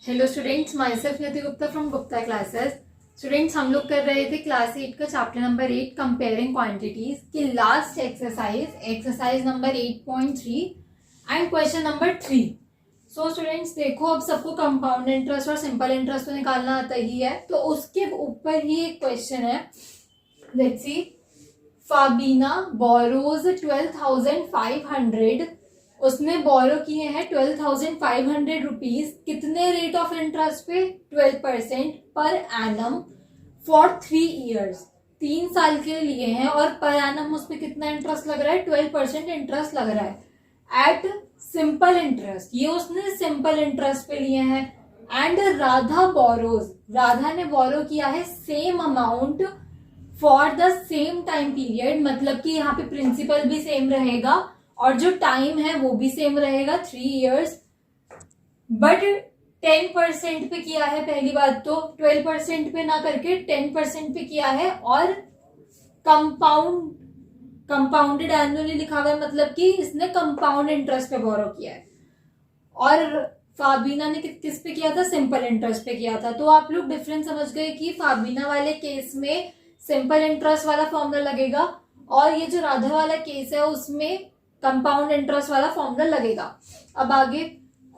Hello students, my self Nidhi Gupta from Gupta classes. Students, हम लोग कर रहे थे क्लास 8 का चैप्टर नंबर 8 कंपेयरिंग क्वांटिटीज की last exercise number 8.3 and question number 3। So students देखो, अब सबको कंपाउंड इंटरेस्ट और सिंपल इंटरेस्ट तो निकालना आता ही है, तो उसके ऊपर ही एक क्वेश्चन है। लेट्स सी, फाबीना बोरोज 12,500, उसने बोरो किए हैं 12,500 रुपीज। कितने रेट ऑफ इंटरेस्ट पे? 12% पर एनम फॉर 3 ईयर्स, 3 साल के लिए हैं, और पर एनम उस पर कितना इंटरेस्ट लग रहा है? 12% इंटरेस्ट लग रहा है एट सिंपल इंटरेस्ट। ये उसने सिंपल इंटरेस्ट पे लिए हैं। एंड राधा बोरोज, राधा ने बोरो किया है same amount for the same time period, मतलब कि यहाँ पे प्रिंसिपल भी सेम रहेगा और जो टाइम है वो भी सेम रहेगा, 3 ईयर्स। बट 10% पे किया है। पहली बात तो 12% पे ना करके 10% पे किया है, और कंपाउंडेड एनुअली लिखा हुआ है, मतलब कि इसने कंपाउंड इंटरेस्ट पे बोरो किया है। और फाबीना ने किस पे किया था? सिंपल इंटरेस्ट पे किया था। तो आप लोग डिफरेंस समझ गए कि फाबीना वाले केस में सिंपल इंटरेस्ट वाला फॉर्मूला लगेगा, और ये जो राधा वाला केस है उसमें कंपाउंड इंटरेस्ट वाला फॉर्मूला लगेगा। अब आगे,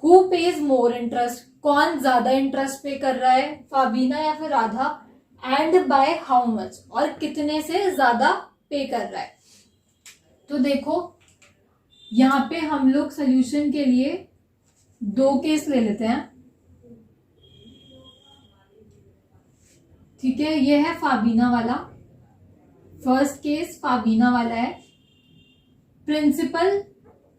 हु पेज मोर इंटरेस्ट, कौन ज्यादा इंटरेस्ट पे कर रहा है, फाबीना या फिर Radha, and by how much, और कितने से ज्यादा पे कर रहा है। तो देखो, यहां पे हम लोग सोल्यूशन के लिए 2 केस ले लेते हैं। ठीक है, ये है फाबीना वाला। फर्स्ट केस फाबीना वाला है। प्रिंसिपल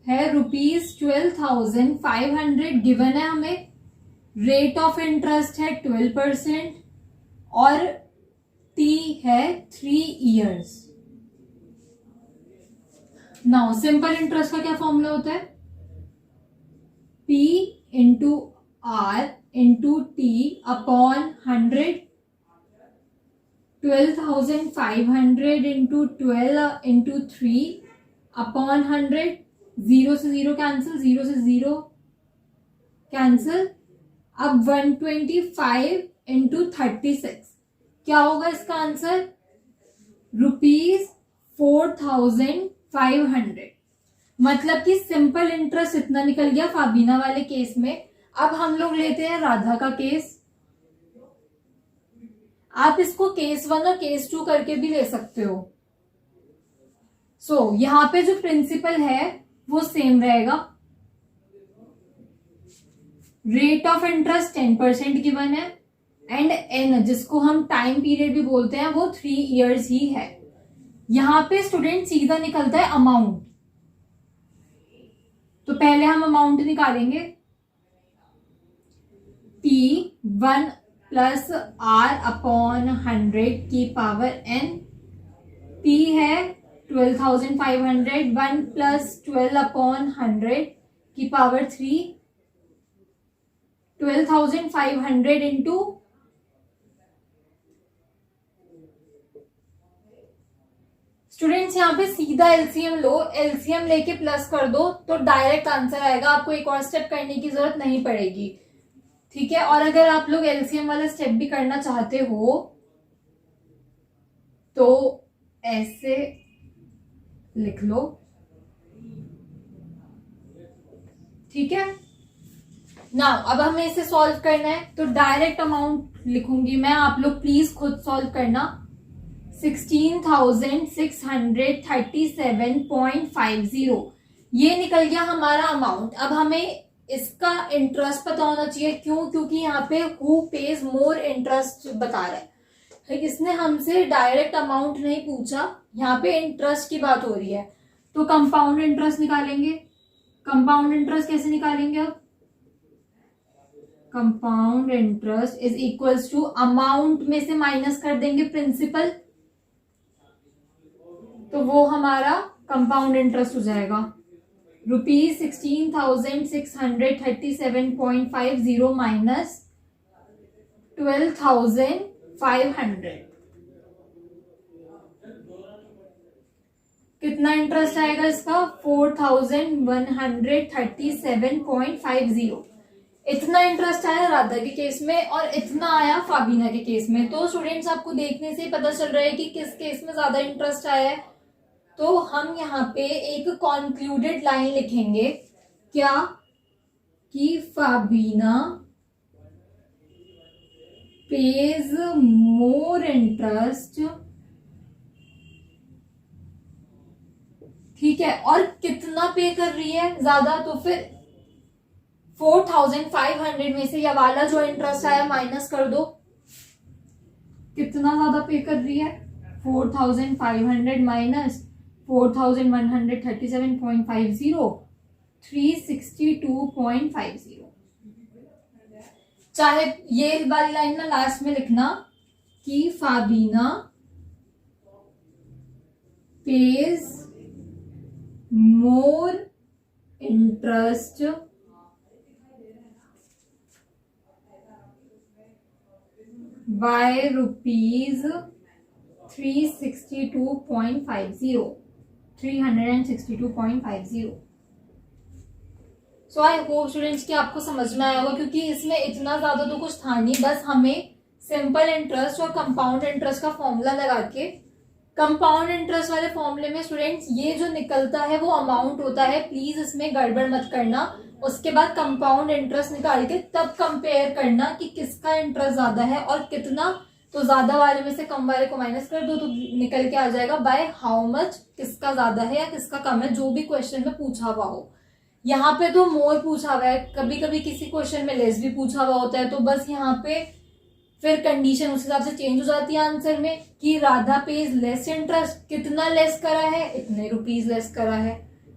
है ₹12,500 गिवन है हमें। रेट ऑफ इंटरेस्ट है 12% और टी है 3 ईयर्स। नाउ सिंपल इंटरेस्ट का क्या फॉर्मूला होता है? P into R into T upon 100। 12,500 into 12 into 3 upon 100। 0 से 0 कैंसिल, 0 से 0 कैंसिल। अब 125 इंटू 36, क्या होगा इसका आंसर? ₹4,500। मतलब कि सिंपल इंटरेस्ट इतना निकल गया फाबीना वाले केस में। अब हम लोग लेते हैं राधा का केस। आप इसको केस 1 और केस 2 करके भी ले सकते हो। सो यहां पे जो प्रिंसिपल है वो सेम रहेगा। रेट ऑफ इंटरेस्ट 10% गिवन है, एंड एन जिसको हम टाइम पीरियड भी बोलते हैं वो 3 ईयर्स ही है। यहां पे स्टूडेंट सीधा निकलता है अमाउंट। तो पहले हम अमाउंट निकालेंगे। P1 प्लस R अपॉन 100 की पावर n। P है 12,500, 1 प्लस 12 अपॉन 100 की पावर 3। 12,500 इंटू स्टूडेंट्स, यहाँ पे सीधा एलसीएम लो, एलसीएम लेके प्लस कर दो तो डायरेक्ट आंसर आएगा। आपको एक और स्टेप करने की जरूरत नहीं पड़ेगी। ठीक है, और अगर आप लोग एलसीएम वाला स्टेप भी करना चाहते हो तो ऐसे लिख लो। ठीक है ना, अब हमें इसे सॉल्व करना है तो डायरेक्ट अमाउंट लिखूंगी मैं, आप लोग प्लीज खुद सॉल्व करना। 16,637.50 ये निकल गया हमारा अमाउंट। अब हमें इसका इंटरेस्ट पता होना चाहिए। क्यों? क्योंकि यहाँ पे हु पेज मोर इंटरेस्ट बता रहा है। इसने हमसे डायरेक्ट अमाउंट नहीं पूछा, यहाँ पे इंटरेस्ट की बात हो रही है। तो कंपाउंड इंटरेस्ट निकालेंगे। कंपाउंड इंटरेस्ट कैसे निकालेंगे? अब compound interest is equals to amount में से माइनस कर देंगे प्रिंसिपल, तो वो हमारा कंपाउंड इंटरेस्ट हो जाएगा। ₹16,637.50 माइनस 12,500, कितना इंटरेस्ट आएगा इसका? 4,137.50। इतना इंटरेस्ट आया राधा के केस में और इतना आया फाबीना के केस में। तो स्टूडेंट्स आपको देखने से ही पता चल रहा है कि किस केस में ज्यादा इंटरेस्ट आया है। तो हम यहाँ पे एक कॉन्क्लूडेड लाइन लिखेंगे क्या कि फाबीना पेज मोर इंटरेस्ट, ठीक है, और कितना पे कर रही है ज्यादा, तो फिर 4500 में से ये वाला जो इंटरेस्ट आया माइनस कर दो, कितना ज्यादा पे कर रही है 4500 माइनस 4137.50, 362.50। चाहे ये वाली लाइन ना लास्ट में लिखना कि फाबीना pays more interest by rupees 362.50, 362.50। So I hope students कि आपको समझ में आया होगा, क्योंकि इसमें इतना ज्यादा तो कुछ था नहीं, बस हमें सिंपल इंटरेस्ट और कंपाउंड इंटरेस्ट का फॉर्मूला लगा के, कंपाउंड इंटरेस्ट वाले फॉर्मूले में स्टूडेंट्स ये जो निकलता है वो अमाउंट होता है, प्लीज इसमें गड़बड़ मत करना। उसके बाद कंपाउंड इंटरेस्ट निकाल के तब कंपेयर करना कि किसका इंटरेस्ट ज्यादा है और कितना, तो ज्यादा वाले में से कम वाले को माइनस कर दो तो निकल के आ जाएगा बाय हाउ मच, किसका ज्यादा है या किसका कम है, जो भी क्वेश्चन में पूछा हुआ हो। यहाँ पे तो मोर पूछा हुआ है, कभी कभी किसी क्वेश्चन में लेस भी पूछा हुआ होता है, तो बस यहाँ पे फिर कंडीशन उस हिसाब से चेंज हो जाती है आंसर में कि राधा पेज लेस इंटरेस्ट, कितना लेस करा है, इतने रुपीज लेस करा है।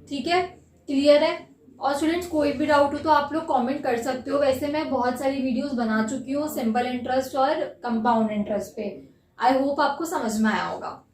ठीक है, क्लियर है। और स्टूडेंट्स कोई भी डाउट हो तो आप लोग कमेंट कर सकते हो, वैसे मैं बहुत सारी वीडियोस बना चुकी हूँ सिंपल इंटरेस्ट और कंपाउंड इंटरेस्ट पे। आई होप आपको समझ में आया होगा।